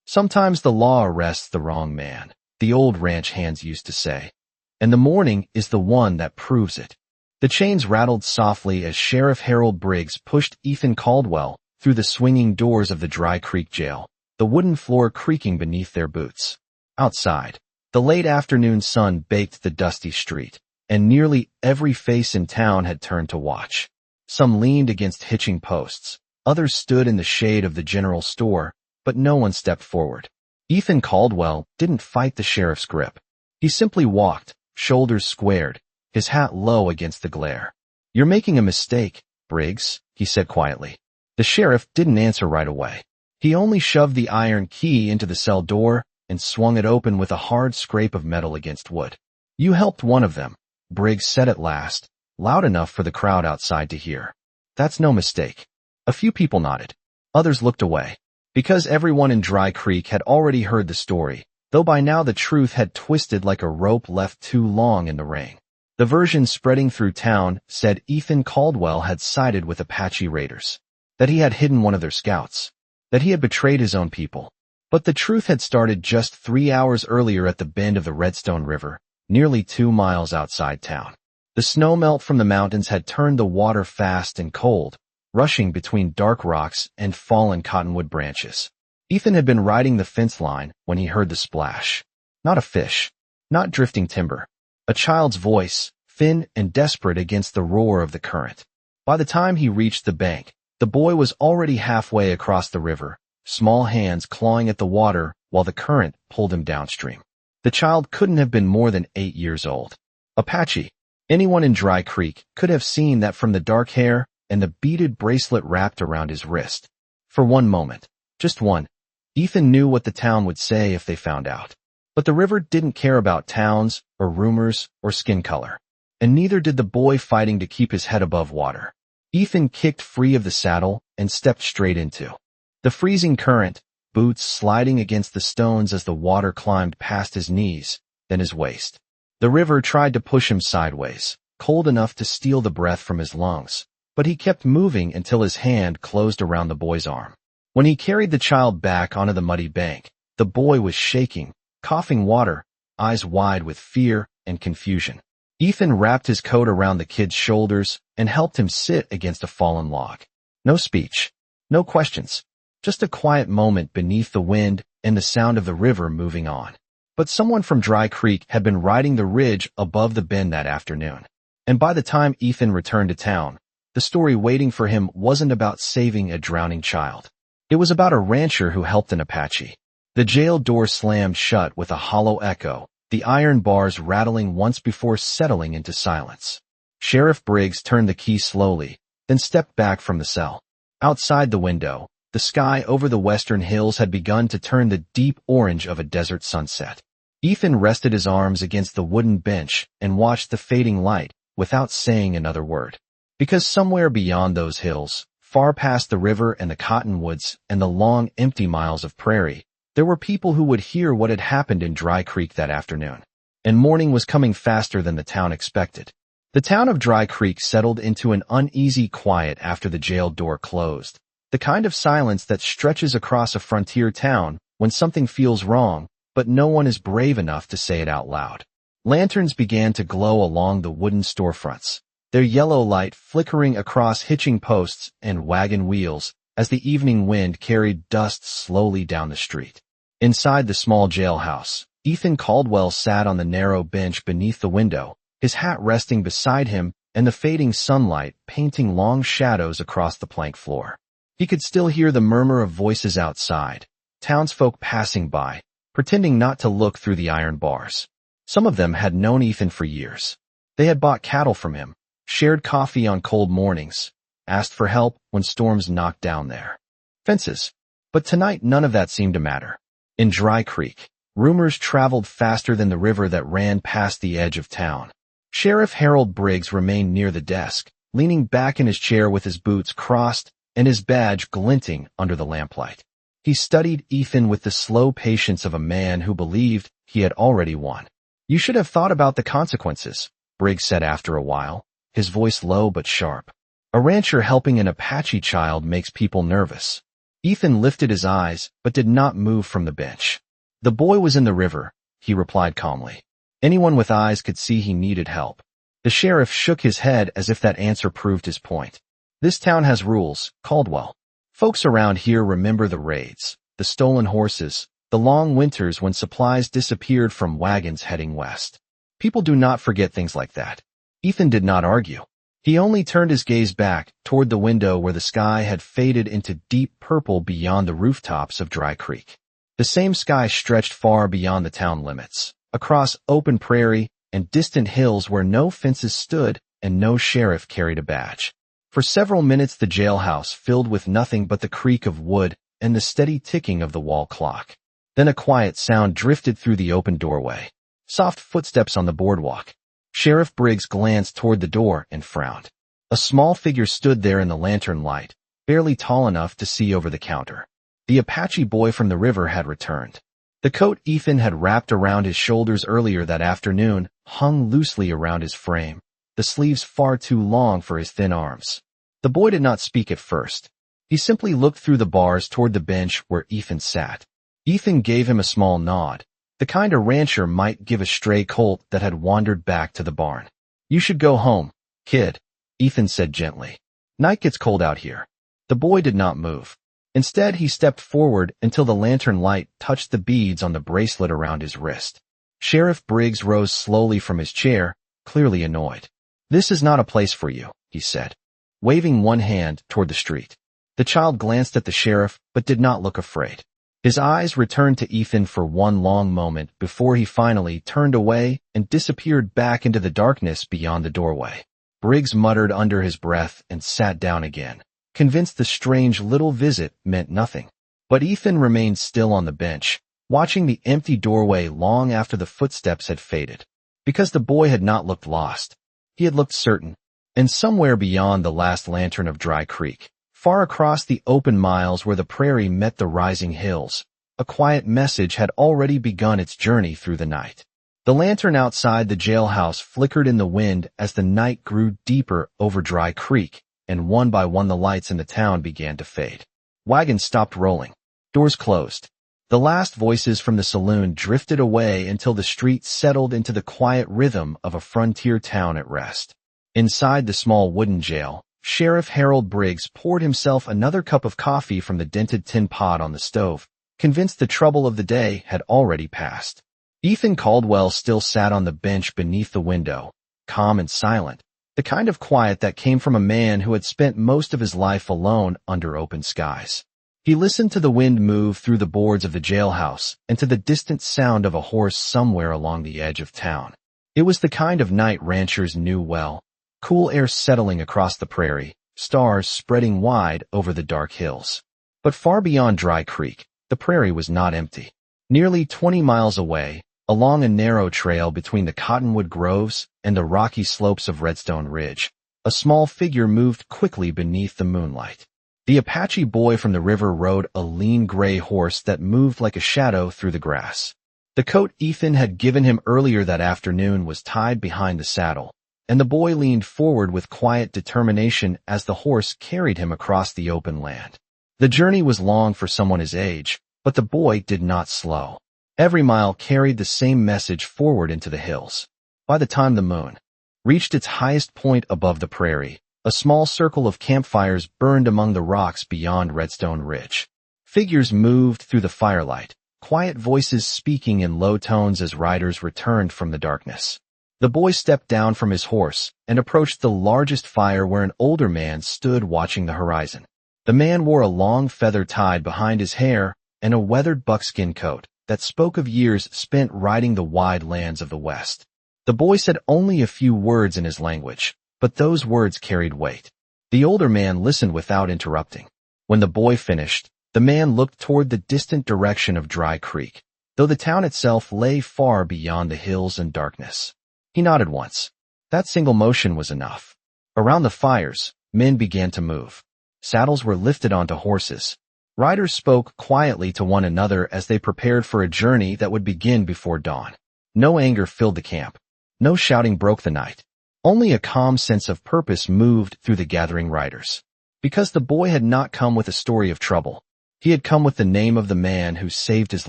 Sometimes the law arrests the wrong man, the old ranch hands used to say, and the morning is the one that proves it. The chains rattled softly as Sheriff Harold Briggs pushed Ethan Caldwell through the swinging doors of the Dry Creek jail, the wooden floor creaking beneath their boots. Outside, the late afternoon sun baked the dusty street, and nearly every face in town had turned to watch. Some leaned against hitching posts, others stood in the shade of the general store, but no one stepped forward. Ethan Caldwell didn't fight the sheriff's grip. He simply walked, shoulders squared, his hat low against the glare. "You're making a mistake, Briggs," he said quietly. The sheriff didn't answer right away. He only shoved the iron key into the cell door and swung it open with a hard scrape of metal against wood. "You helped one of them," Briggs said at last, loud enough for the crowd outside to hear. "That's no mistake." A few people nodded. Others looked away, because everyone in Dry Creek had already heard the story, though by now the truth had twisted like a rope left too long in the rain. The version spreading through town said Ethan Caldwell had sided with Apache raiders, that he had hidden one of their scouts, that he had betrayed his own people. But the truth had started just 3 hours earlier at the bend of the Redstone River, nearly 2 miles outside town. The snowmelt from the mountains had turned the water fast and cold, rushing between dark rocks and fallen cottonwood branches. Ethan had been riding the fence line when he heard the splash. Not a fish, not drifting timber. A child's voice, thin and desperate against the roar of the current. By the time he reached the bank, the boy was already halfway across the river, small hands clawing at the water while the current pulled him downstream. The child couldn't have been more than 8 years old. Apache. Anyone in Dry Creek could have seen that from the dark hair and the beaded bracelet wrapped around his wrist. For one moment, just one, Ethan knew what the town would say if they found out. But the river didn't care about towns or rumors or skin color, and neither did the boy fighting to keep his head above water. Ethan kicked free of the saddle and stepped straight into the freezing current, boots sliding against the stones as the water climbed past his knees, then his waist. The river tried to push him sideways, cold enough to steal the breath from his lungs, but he kept moving until his hand closed around the boy's arm. When he carried the child back onto the muddy bank, the boy was shaking, coughing water, eyes wide with fear and confusion. Ethan wrapped his coat around the kid's shoulders and helped him sit against a fallen log. No speech, no questions, just a quiet moment beneath the wind and the sound of the river moving on. But someone from Dry Creek had been riding the ridge above the bend that afternoon. And by the time Ethan returned to town, the story waiting for him wasn't about saving a drowning child. It was about a rancher who helped an Apache. The jail door slammed shut with a hollow echo, the iron bars rattling once before settling into silence. Sheriff Briggs turned the key slowly, then stepped back from the cell. Outside the window, the sky over the western hills had begun to turn the deep orange of a desert sunset. Ethan rested his arms against the wooden bench and watched the fading light without saying another word. Because somewhere beyond those hills, far past the river and the cottonwoods and the long empty miles of prairie, there were people who would hear what had happened in Dry Creek that afternoon. And morning was coming faster than the town expected. The town of Dry Creek settled into an uneasy quiet after the jail door closed, the kind of silence that stretches across a frontier town when something feels wrong, but no one is brave enough to say it out loud. Lanterns began to glow along the wooden storefronts, their yellow light flickering across hitching posts and wagon wheels as the evening wind carried dust slowly down the street. Inside the small jailhouse, Ethan Caldwell sat on the narrow bench beneath the window, his hat resting beside him and the fading sunlight painting long shadows across the plank floor. He could still hear the murmur of voices outside, townsfolk passing by, pretending not to look through the iron bars. Some of them had known Ethan for years. They had bought cattle from him, shared coffee on cold mornings, asked for help when storms knocked down their fences. But tonight none of that seemed to matter. In Dry Creek, rumors traveled faster than the river that ran past the edge of town. Sheriff Harold Briggs remained near the desk, leaning back in his chair with his boots crossed and his badge glinting under the lamplight. He studied Ethan with the slow patience of a man who believed he had already won. "You should have thought about the consequences," Briggs said after a while, his voice low but sharp. "A rancher helping an Apache child makes people nervous. Ethan lifted his eyes, but did not move from the bench. The boy was in the river, he replied calmly. Anyone with eyes could see he needed help. The sheriff shook his head as if that answer proved his point. This town has rules, Caldwell. Folks around here remember the raids, the stolen horses, the long winters when supplies disappeared from wagons heading west. People do not forget things like that. Ethan did not argue. He only turned his gaze back toward the window where the sky had faded into deep purple beyond the rooftops of Dry Creek. The same sky stretched far beyond the town limits, across open prairie and distant hills where no fences stood and no sheriff carried a badge. For several minutes the jailhouse filled with nothing but the creak of wood and the steady ticking of the wall clock. Then a quiet sound drifted through the open doorway. Soft footsteps on the boardwalk. Sheriff Briggs glanced toward the door and frowned. A small figure stood there in the lantern light, barely tall enough to see over the counter. The Apache boy from the river had returned. The coat Ethan had wrapped around his shoulders earlier that afternoon hung loosely around his frame, the sleeves far too long for his thin arms. The boy did not speak at first. He simply looked through the bars toward the bench where Ethan sat. Ethan gave him a small nod, the kind a rancher might give a stray colt that had wandered back to the barn. You should go home, kid, Ethan said gently. Night gets cold out here. The boy did not move. Instead, he stepped forward until the lantern light touched the beads on the bracelet around his wrist. Sheriff Briggs rose slowly from his chair, clearly annoyed. This is not a place for you, he said, waving one hand toward the street. The child glanced at the sheriff, but did not look afraid. His eyes returned to Ethan for one long moment before he finally turned away and disappeared back into the darkness beyond the doorway. Briggs muttered under his breath and sat down again, convinced the strange little visit meant nothing. But Ethan remained still on the bench, watching the empty doorway long after the footsteps had faded. Because the boy had not looked lost. He had looked certain. And somewhere beyond the last lantern of Dry Creek, far across the open miles where the prairie met the rising hills, a quiet message had already begun its journey through the night. The lantern outside the jailhouse flickered in the wind as the night grew deeper over Dry Creek, and one by one the lights in the town began to fade. Wagons stopped rolling. Doors closed. The last voices from the saloon drifted away until the street settled into the quiet rhythm of a frontier town at rest. Inside the small wooden jail, Sheriff Harold Briggs poured himself another cup of coffee from the dented tin pot on the stove, convinced the trouble of the day had already passed. Ethan Caldwell still sat on the bench beneath the window, calm and silent, the kind of quiet that came from a man who had spent most of his life alone under open skies. He listened to the wind move through the boards of the jailhouse and to the distant sound of a horse somewhere along the edge of town. It was the kind of night ranchers knew well. Cool air settling across the prairie, stars spreading wide over the dark hills. But far beyond Dry Creek, the prairie was not empty. Nearly 20 miles away, along a narrow trail between the cottonwood groves and the rocky slopes of Redstone Ridge, a small figure moved quickly beneath the moonlight. The Apache boy from the river rode a lean gray horse that moved like a shadow through the grass. The coat Ethan had given him earlier that afternoon was tied behind the saddle, and the boy leaned forward with quiet determination as the horse carried him across the open land. The journey was long for someone his age, but the boy did not slow. Every mile carried the same message forward into the hills. By the time the moon reached its highest point above the prairie, a small circle of campfires burned among the rocks beyond Redstone Ridge. Figures moved through the firelight, quiet voices speaking in low tones as riders returned from the darkness. The boy stepped down from his horse and approached the largest fire where an older man stood watching the horizon. The man wore a long feather tied behind his hair and a weathered buckskin coat that spoke of years spent riding the wide lands of the West. The boy said only a few words in his language, but those words carried weight. The older man listened without interrupting. When the boy finished, the man looked toward the distant direction of Dry Creek, though the town itself lay far beyond the hills and darkness. He nodded once. That single motion was enough. Around the fires, men began to move. Saddles were lifted onto horses. Riders spoke quietly to one another as they prepared for a journey that would begin before dawn. No anger filled the camp. No shouting broke the night. Only a calm sense of purpose moved through the gathering riders. Because the boy had not come with a story of trouble. He had come with the name of the man who saved his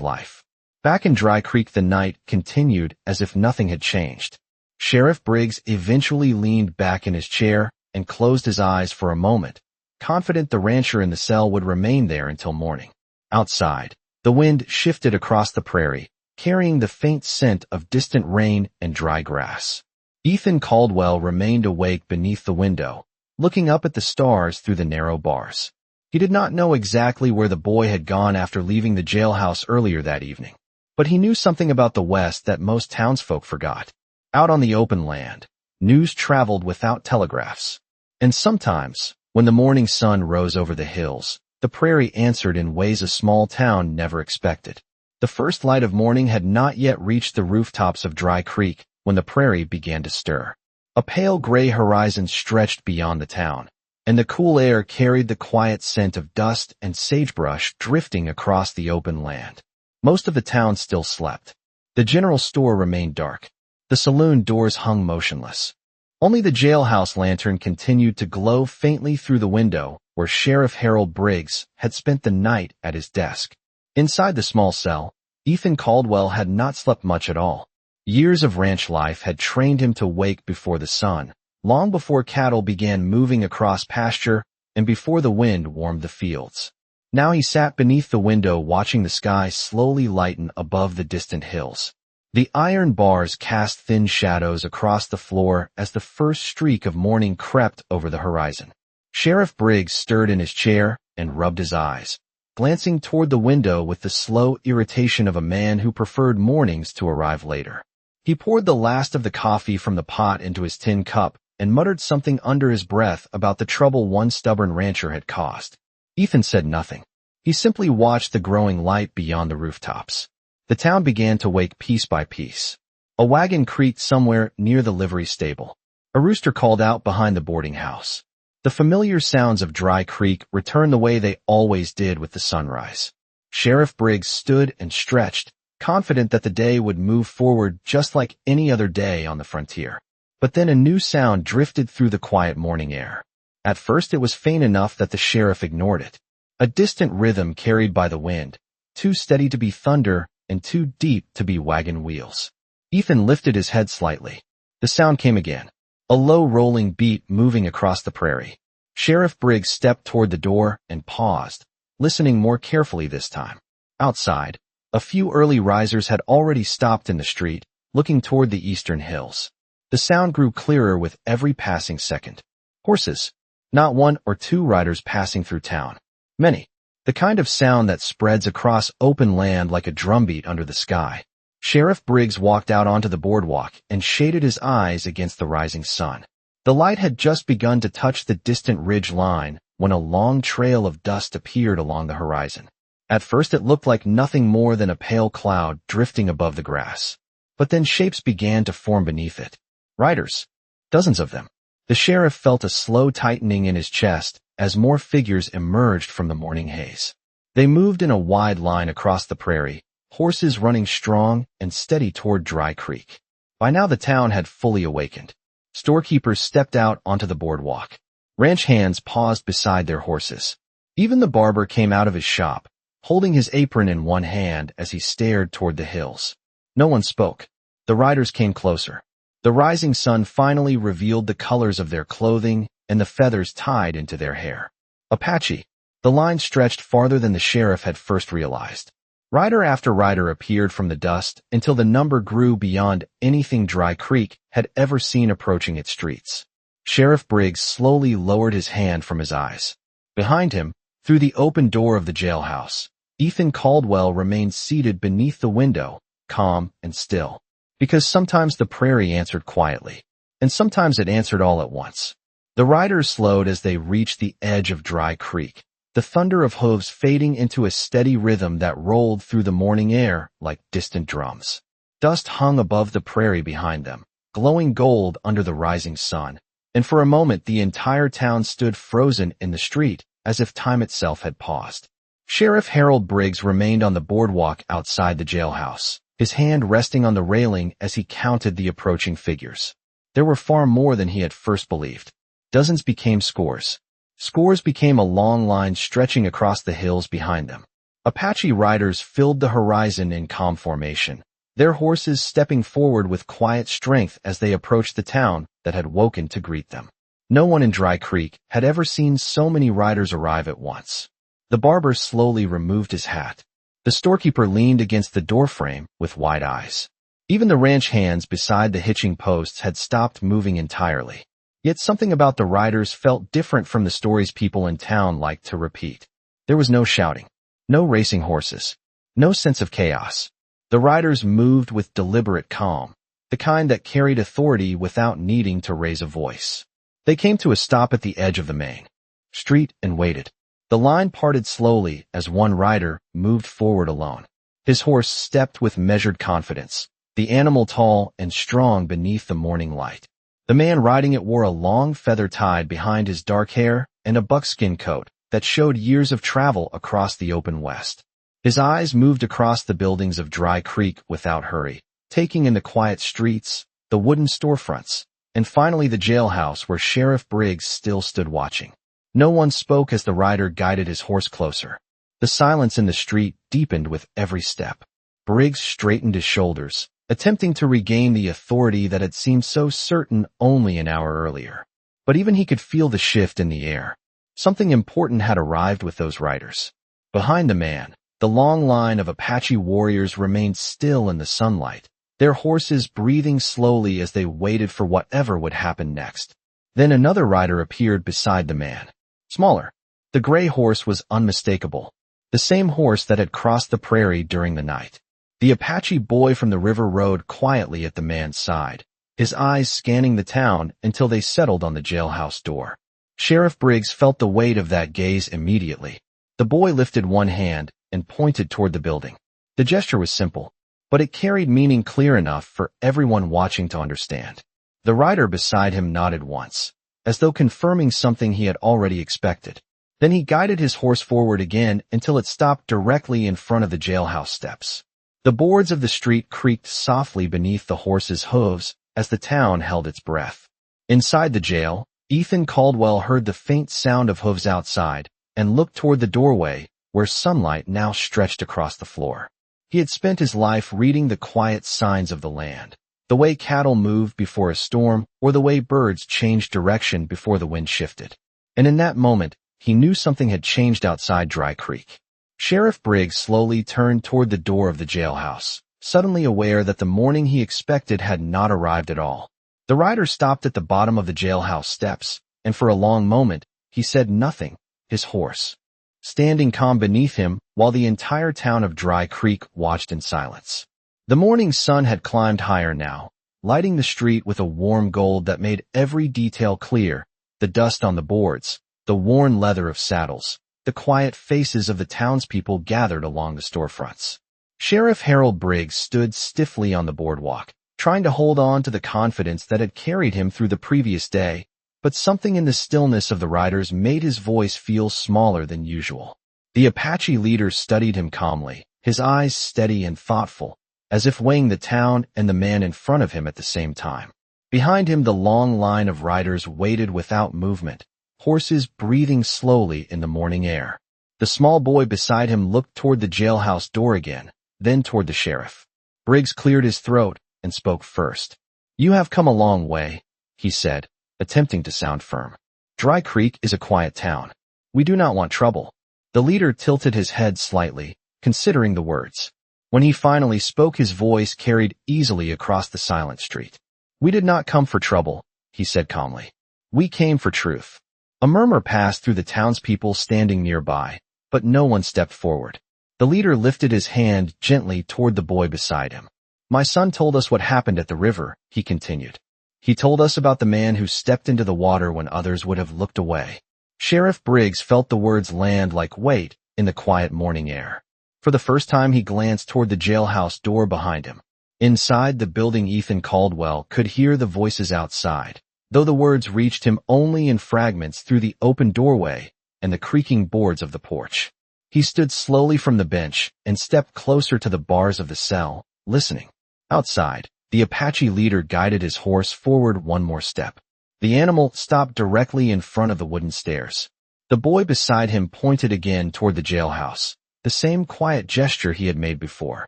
life. Back in Dry Creek, the night continued as if nothing had changed. Sheriff Briggs eventually leaned back in his chair and closed his eyes for a moment, confident the rancher in the cell would remain there until morning. Outside, the wind shifted across the prairie, carrying the faint scent of distant rain and dry grass. Ethan Caldwell remained awake beneath the window, looking up at the stars through the narrow bars. He did not know exactly where the boy had gone after leaving the jailhouse earlier that evening, but he knew something about the West that most townsfolk forgot. Out on the open land, news traveled without telegraphs. And sometimes, when the morning sun rose over the hills, the prairie answered in ways a small town never expected. The first light of morning had not yet reached the rooftops of Dry Creek when the prairie began to stir. A pale gray horizon stretched beyond the town, and the cool air carried the quiet scent of dust and sagebrush drifting across the open land. Most of the town still slept. The general store remained dark. The saloon doors hung motionless. Only the jailhouse lantern continued to glow faintly through the window where Sheriff Harold Briggs had spent the night at his desk. Inside the small cell, Ethan Caldwell had not slept much at all. Years of ranch life had trained him to wake before the sun, long before cattle began moving across pasture and before the wind warmed the fields. Now he sat beneath the window watching the sky slowly lighten above the distant hills. The iron bars cast thin shadows across the floor as the first streak of morning crept over the horizon. Sheriff Briggs stirred in his chair and rubbed his eyes, glancing toward the window with the slow irritation of a man who preferred mornings to arrive later. He poured the last of the coffee from the pot into his tin cup and muttered something under his breath about the trouble one stubborn rancher had caused. Ethan said nothing. He simply watched the growing light beyond the rooftops. The town began to wake piece by piece. A wagon creaked somewhere near the livery stable. A rooster called out behind the boarding house. The familiar sounds of Dry Creek returned the way they always did with the sunrise. Sheriff Briggs stood and stretched, confident that the day would move forward just like any other day on the frontier. But then a new sound drifted through the quiet morning air. At first it was faint enough that the sheriff ignored it. A distant rhythm carried by the wind, too steady to be thunder and too deep to be wagon wheels. Ethan lifted his head slightly. The sound came again, a low rolling beat moving across the prairie. Sheriff Briggs stepped toward the door and paused, listening more carefully this time. Outside, a few early risers had already stopped in the street, looking toward the eastern hills. The sound grew clearer with every passing second. Horses. Not one or two riders passing through town. Many. The kind of sound that spreads across open land like a drumbeat under the sky. Sheriff Briggs walked out onto the boardwalk and shaded his eyes against the rising sun. The light had just begun to touch the distant ridge line when a long trail of dust appeared along the horizon. At first it looked like nothing more than a pale cloud drifting above the grass. But then shapes began to form beneath it. Riders. Dozens of them. The sheriff felt a slow tightening in his chest as more figures emerged from the morning haze. They moved in a wide line across the prairie, horses running strong and steady toward Dry Creek. By now the town had fully awakened. Storekeepers stepped out onto the boardwalk. Ranch hands paused beside their horses. Even the barber came out of his shop, holding his apron in one hand as he stared toward the hills. No one spoke. The riders came closer. The rising sun finally revealed the colors of their clothing and the feathers tied into their hair. Apache. The line stretched farther than the sheriff had first realized. Rider after rider appeared from the dust until the number grew beyond anything Dry Creek had ever seen approaching its streets. Sheriff Briggs slowly lowered his hand from his eyes. Behind him, through the open door of the jailhouse, Ethan Caldwell remained seated beneath the window, calm and still. Because sometimes the prairie answered quietly, and sometimes it answered all at once. The riders slowed as they reached the edge of Dry Creek, the thunder of hooves fading into a steady rhythm that rolled through the morning air like distant drums. Dust hung above the prairie behind them, glowing gold under the rising sun, and for a moment the entire town stood frozen in the street as if time itself had paused. Sheriff Harold Briggs remained on the boardwalk outside the jailhouse, his hand resting on the railing as he counted the approaching figures. There were far more than he had first believed. Dozens became scores. Scores became a long line stretching across the hills behind them. Apache riders filled the horizon in calm formation, their horses stepping forward with quiet strength as they approached the town that had woken to greet them. No one in Dry Creek had ever seen so many riders arrive at once. The barber slowly removed his hat. The storekeeper leaned against the doorframe with wide eyes. Even the ranch hands beside the hitching posts had stopped moving entirely. Yet something about the riders felt different from the stories people in town liked to repeat. There was no shouting, no racing horses, no sense of chaos. The riders moved with deliberate calm, the kind that carried authority without needing to raise a voice. They came to a stop at the edge of the main street and waited. The line parted slowly as one rider moved forward alone. His horse stepped with measured confidence, the animal tall and strong beneath the morning light. The man riding it wore a long feather tied behind his dark hair and a buckskin coat that showed years of travel across the open west. His eyes moved across the buildings of Dry Creek without hurry, taking in the quiet streets, the wooden storefronts, and finally the jailhouse where Sheriff Briggs still stood watching. No one spoke as the rider guided his horse closer. The silence in the street deepened with every step. Briggs straightened his shoulders, attempting to regain the authority that had seemed so certain only an hour earlier. But even he could feel the shift in the air. Something important had arrived with those riders. Behind the man, the long line of Apache warriors remained still in the sunlight, their horses breathing slowly as they waited for whatever would happen next. Then another rider appeared beside the man. Smaller. The gray horse was unmistakable, the same horse that had crossed the prairie during the night. The Apache boy from the river rode quietly at the man's side, his eyes scanning the town until they settled on the jailhouse door. Sheriff Briggs felt the weight of that gaze immediately. The boy lifted one hand and pointed toward the building. The gesture was simple, but it carried meaning clear enough for everyone watching to understand. The rider beside him nodded once, as though confirming something he had already expected. Then he guided his horse forward again until it stopped directly in front of the jailhouse steps. The boards of the street creaked softly beneath the horse's hooves as the town held its breath. Inside the jail, Ethan Caldwell heard the faint sound of hooves outside and looked toward the doorway where sunlight now stretched across the floor. He had spent his life reading the quiet signs of the land, the way cattle moved before a storm or the way birds changed direction before the wind shifted. And in that moment, he knew something had changed outside Dry Creek. Sheriff Briggs slowly turned toward the door of the jailhouse, suddenly aware that the morning he expected had not arrived at all. The rider stopped at the bottom of the jailhouse steps, and for a long moment, he said nothing, his horse standing calm beneath him while the entire town of Dry Creek watched in silence. The morning sun had climbed higher now, lighting the street with a warm gold that made every detail clear, the dust on the boards, the worn leather of saddles, the quiet faces of the townspeople gathered along the storefronts. Sheriff Harold Briggs stood stiffly on the boardwalk, trying to hold on to the confidence that had carried him through the previous day, but something in the stillness of the riders made his voice feel smaller than usual. The Apache leader studied him calmly, his eyes steady and thoughtful, as if weighing the town and the man in front of him at the same time. Behind him, the long line of riders waited without movement, horses breathing slowly in the morning air. The small boy beside him looked toward the jailhouse door again, then toward the sheriff. Briggs cleared his throat and spoke first. "You have come a long way," he said, attempting to sound firm. "Dry Creek is a quiet town. We do not want trouble." The leader tilted his head slightly, considering the words. When he finally spoke, his voice carried easily across the silent street. "We did not come for trouble," he said calmly. "We came for truth." A murmur passed through the townspeople standing nearby, but no one stepped forward. The leader lifted his hand gently toward the boy beside him. "My son told us what happened at the river," he continued. "He told us about the man who stepped into the water when others would have looked away." Sheriff Briggs felt the words land like weight in the quiet morning air. For the first time, he glanced toward the jailhouse door behind him. Inside the building, Ethan Caldwell could hear the voices outside, though the words reached him only in fragments through the open doorway and the creaking boards of the porch. He stood slowly from the bench and stepped closer to the bars of the cell, listening. Outside, the Apache leader guided his horse forward one more step. The animal stopped directly in front of the wooden stairs. The boy beside him pointed again toward the jailhouse, the same quiet gesture he had made before.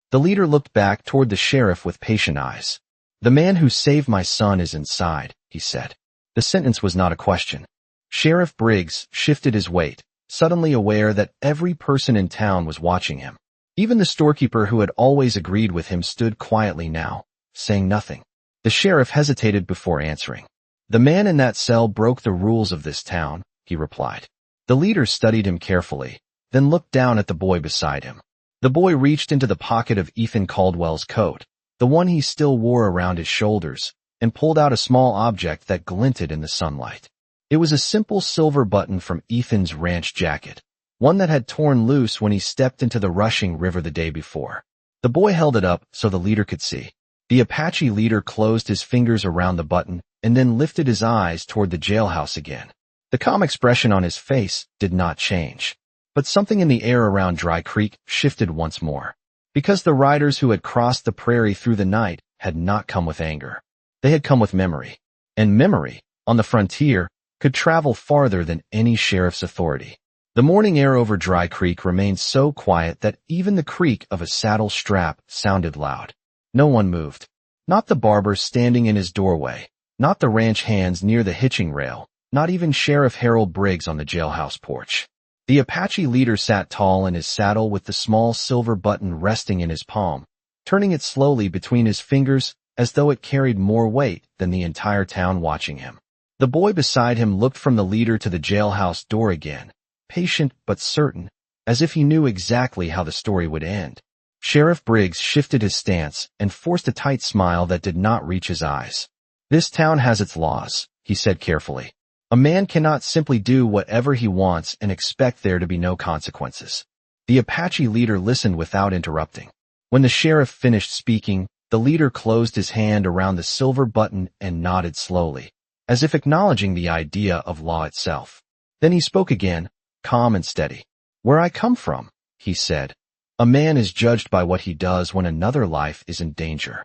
The leader looked back toward the sheriff with patient eyes. "The man who saved my son is inside," he said. The sentence was not a question. Sheriff Briggs shifted his weight, suddenly aware that every person in town was watching him. Even the storekeeper who had always agreed with him stood quietly now, saying nothing. The sheriff hesitated before answering. "The man in that cell broke the rules of this town," he replied. The leader studied him carefully, then looked down at the boy beside him. The boy reached into the pocket of Ethan Caldwell's coat, the one he still wore around his shoulders, and pulled out a small object that glinted in the sunlight. It was a simple silver button from Ethan's ranch jacket, one that had torn loose when he stepped into the rushing river the day before. The boy held it up so the leader could see. The Apache leader closed his fingers around the button and then lifted his eyes toward the jailhouse again. The calm expression on his face did not change, but something in the air around Dry Creek shifted once more. Because the riders who had crossed the prairie through the night had not come with anger. They had come with memory. And memory, on the frontier, could travel farther than any sheriff's authority. The morning air over Dry Creek remained so quiet that even the creak of a saddle strap sounded loud. No one moved. Not the barber standing in his doorway, not the ranch hands near the hitching rail, not even Sheriff Harold Briggs on the jailhouse porch. The Apache leader sat tall in his saddle with the small silver button resting in his palm, turning it slowly between his fingers as though it carried more weight than the entire town watching him. The boy beside him looked from the leader to the jailhouse door again, patient but certain, as if he knew exactly how the story would end. Sheriff Briggs shifted his stance and forced a tight smile that did not reach his eyes. "This town has its laws," he said carefully. "A man cannot simply do whatever he wants and expect there to be no consequences." The Apache leader listened without interrupting. When the sheriff finished speaking, the leader closed his hand around the silver button and nodded slowly, as if acknowledging the idea of law itself. Then he spoke again, calm and steady. "Where I come from," he said, "a man is judged by what he does when another life is in danger."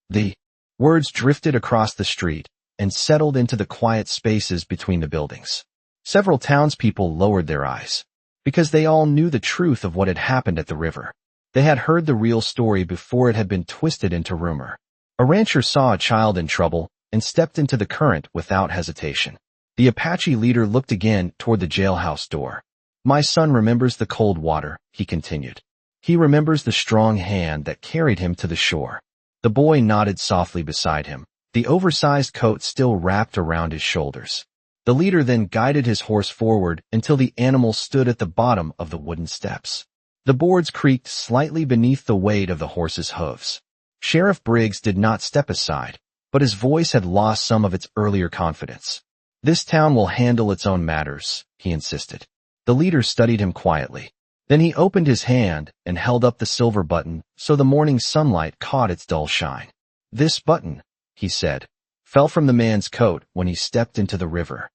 The words drifted across the street and settled into the quiet spaces between the buildings. Several townspeople lowered their eyes, because they all knew the truth of what had happened at the river. They had heard the real story before it had been twisted into rumor. A rancher saw a child in trouble and stepped into the current without hesitation. The Apache leader looked again toward the jailhouse door. "My son remembers the cold water," he continued. "He remembers the strong hand that carried him to the shore." The boy nodded softly beside him, the oversized coat still wrapped around his shoulders. The leader then guided his horse forward until the animal stood at the bottom of the wooden steps. The boards creaked slightly beneath the weight of the horse's hooves. Sheriff Briggs did not step aside, but his voice had lost some of its earlier confidence. "This town will handle its own matters," he insisted. The leader studied him quietly. Then he opened his hand and held up the silver button so the morning sunlight caught its dull shine. "This button," he said, "fell from the man's coat when he stepped into the river."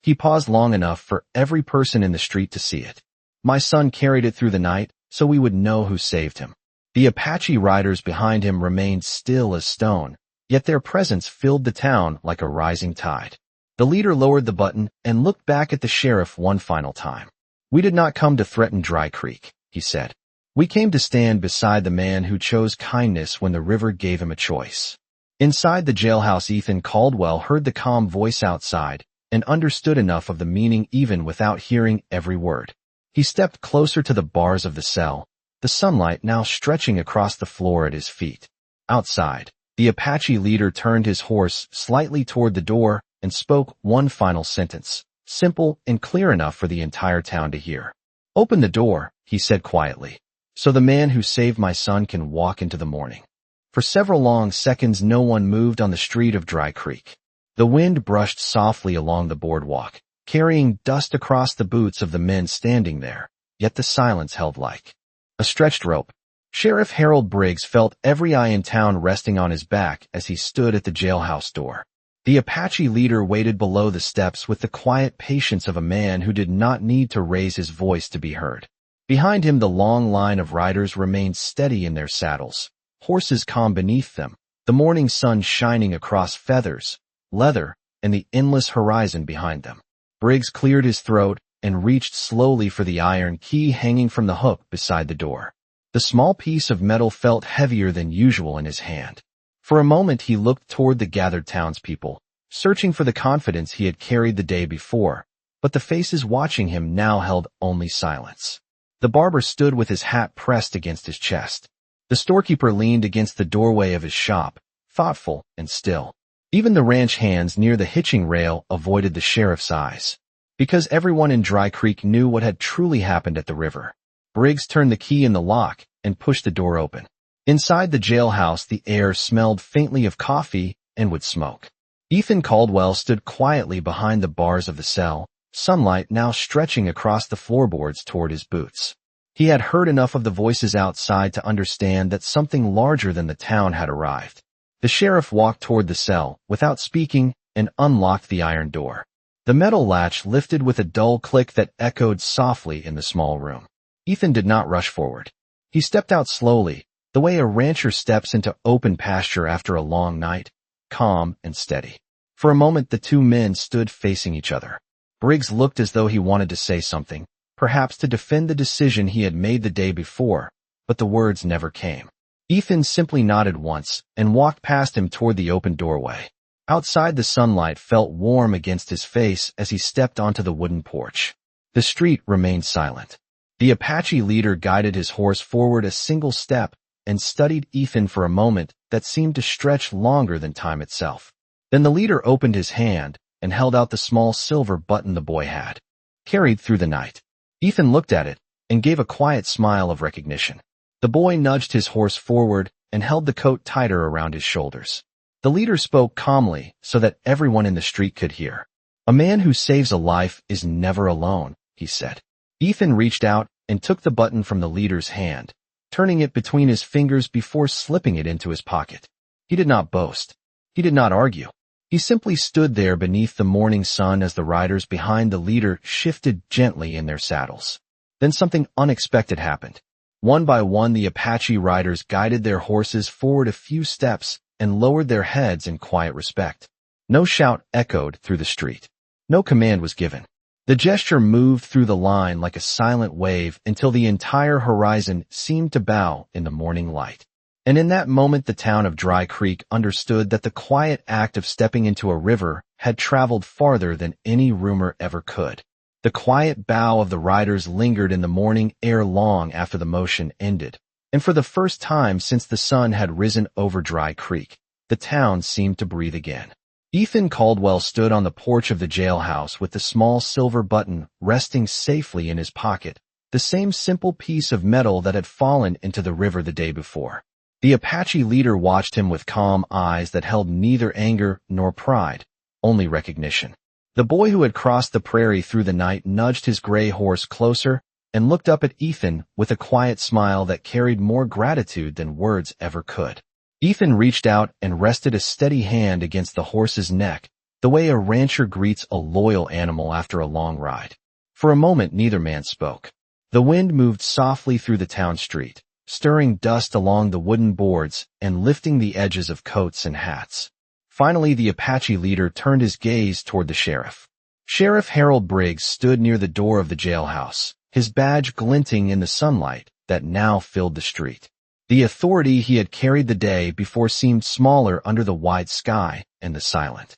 He paused long enough for every person in the street to see it. "My son carried it through the night so we would know who saved him." The Apache riders behind him remained still as stone, yet their presence filled the town like a rising tide. The leader lowered the button and looked back at the sheriff one final time. "We did not come to threaten Dry Creek," he said. "We came to stand beside the man who chose kindness when the river gave him a choice." Inside the jailhouse, Ethan Caldwell heard the calm voice outside and understood enough of the meaning even without hearing every word. He stepped closer to the bars of the cell, the sunlight now stretching across the floor at his feet. Outside, the Apache leader turned his horse slightly toward the door and spoke one final sentence, simple and clear enough for the entire town to hear. "Open the door," he said quietly, "so the man who saved my son can walk into the morning." For several long seconds no one moved on the street of Dry Creek. The wind brushed softly along the boardwalk, carrying dust across the boots of the men standing there, yet the silence held like a stretched rope. Sheriff Harold Briggs felt every eye in town resting on his back as he stood at the jailhouse door. The Apache leader waited below the steps with the quiet patience of a man who did not need to raise his voice to be heard. Behind him, the long line of riders remained steady in their saddles, horses calm beneath them, the morning sun shining across feathers, leather, and the endless horizon behind them. Briggs cleared his throat and reached slowly for the iron key hanging from the hook beside the door. The small piece of metal felt heavier than usual in his hand. For a moment he looked toward the gathered townspeople, searching for the confidence he had carried the day before, but the faces watching him now held only silence. The barber stood with his hat pressed against his chest. The storekeeper leaned against the doorway of his shop, thoughtful and still. Even the ranch hands near the hitching rail avoided the sheriff's eyes, because everyone in Dry Creek knew what had truly happened at the river. Briggs turned the key in the lock and pushed the door open. Inside the jailhouse, the air smelled faintly of coffee and wood smoke. Ethan Caldwell stood quietly behind the bars of the cell, sunlight now stretching across the floorboards toward his boots. He had heard enough of the voices outside to understand that something larger than the town had arrived. The sheriff walked toward the cell, without speaking, and unlocked the iron door. The metal latch lifted with a dull click that echoed softly in the small room. Ethan did not rush forward. He stepped out slowly, the way a rancher steps into open pasture after a long night, calm and steady. For a moment the two men stood facing each other. Briggs looked as though he wanted to say something, perhaps to defend the decision he had made the day before, but the words never came. Ethan simply nodded once and walked past him toward the open doorway. Outside, the sunlight felt warm against his face as he stepped onto the wooden porch. The street remained silent. The Apache leader guided his horse forward a single step and studied Ethan for a moment that seemed to stretch longer than time itself. Then the leader opened his hand and held out the small silver button the boy had carried through the night. Ethan looked at it and gave a quiet smile of recognition. The boy nudged his horse forward and held the coat tighter around his shoulders. The leader spoke calmly so that everyone in the street could hear. "A man who saves a life is never alone," he said. Ethan reached out and took the button from the leader's hand, turning it between his fingers before slipping it into his pocket. He did not boast. He did not argue. He simply stood there beneath the morning sun as the riders behind the leader shifted gently in their saddles. Then something unexpected happened. One by one, the Apache riders guided their horses forward a few steps and lowered their heads in quiet respect. No shout echoed through the street. No command was given. The gesture moved through the line like a silent wave until the entire horizon seemed to bow in the morning light. And in that moment, the town of Dry Creek understood that the quiet act of stepping into a river had traveled farther than any rumor ever could. The quiet bow of the riders lingered in the morning air long after the motion ended, and for the first time since the sun had risen over Dry Creek, the town seemed to breathe again. Ethan Caldwell stood on the porch of the jailhouse with the small silver button resting safely in his pocket, the same simple piece of metal that had fallen into the river the day before. The Apache leader watched him with calm eyes that held neither anger nor pride, only recognition. The boy who had crossed the prairie through the night nudged his gray horse closer and looked up at Ethan with a quiet smile that carried more gratitude than words ever could. Ethan reached out and rested a steady hand against the horse's neck, the way a rancher greets a loyal animal after a long ride. For a moment, neither man spoke. The wind moved softly through the town street, stirring dust along the wooden boards and lifting the edges of coats and hats. Finally, the Apache leader turned his gaze toward the sheriff. Sheriff Harold Briggs stood near the door of the jailhouse, his badge glinting in the sunlight that now filled the street. The authority he had carried the day before seemed smaller under the wide sky and the silent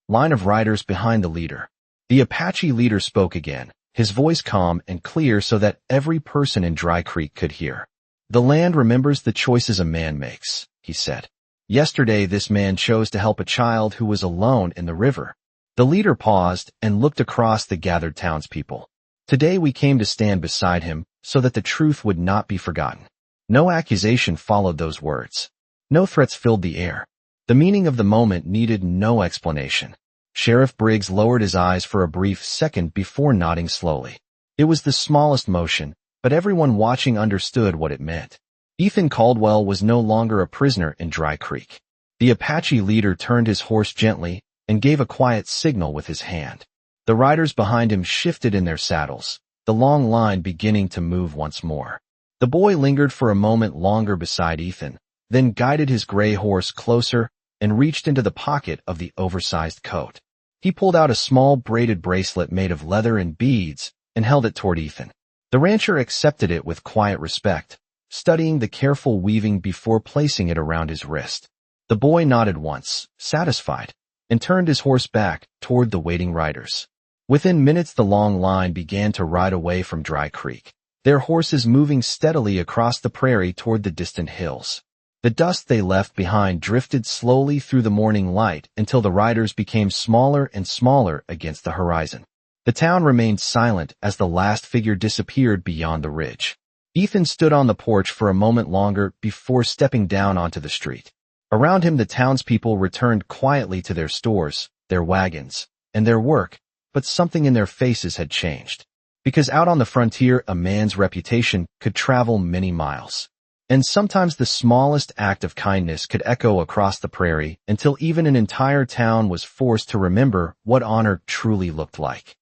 line of riders behind the leader. The Apache leader spoke again, his voice calm and clear so that every person in Dry Creek could hear. "The land remembers the choices a man makes," he said. "Yesterday this man chose to help a child who was alone in the river." The leader paused and looked across the gathered townspeople. "Today we came to stand beside him so that the truth would not be forgotten." No accusation followed those words. No threats filled the air. The meaning of the moment needed no explanation. Sheriff Briggs lowered his eyes for a brief second before nodding slowly. It was the smallest motion, but everyone watching understood what it meant. Ethan Caldwell was no longer a prisoner in Dry Creek. The Apache leader turned his horse gently and gave a quiet signal with his hand. The riders behind him shifted in their saddles, the long line beginning to move once more. The boy lingered for a moment longer beside Ethan, then guided his gray horse closer and reached into the pocket of the oversized coat. He pulled out a small braided bracelet made of leather and beads and held it toward Ethan. The rancher accepted it with quiet respect, studying the careful weaving before placing it around his wrist. The boy nodded once, satisfied, and turned his horse back toward the waiting riders. Within minutes the long line began to ride away from Dry Creek, their horses moving steadily across the prairie toward the distant hills. The dust they left behind drifted slowly through the morning light until the riders became smaller and smaller against the horizon. The town remained silent as the last figure disappeared beyond the ridge. Ethan stood on the porch for a moment longer before stepping down onto the street. Around him the townspeople returned quietly to their stores, their wagons, and their work, but something in their faces had changed. Because out on the frontier a man's reputation could travel many miles. And sometimes the smallest act of kindness could echo across the prairie until even an entire town was forced to remember what honor truly looked like.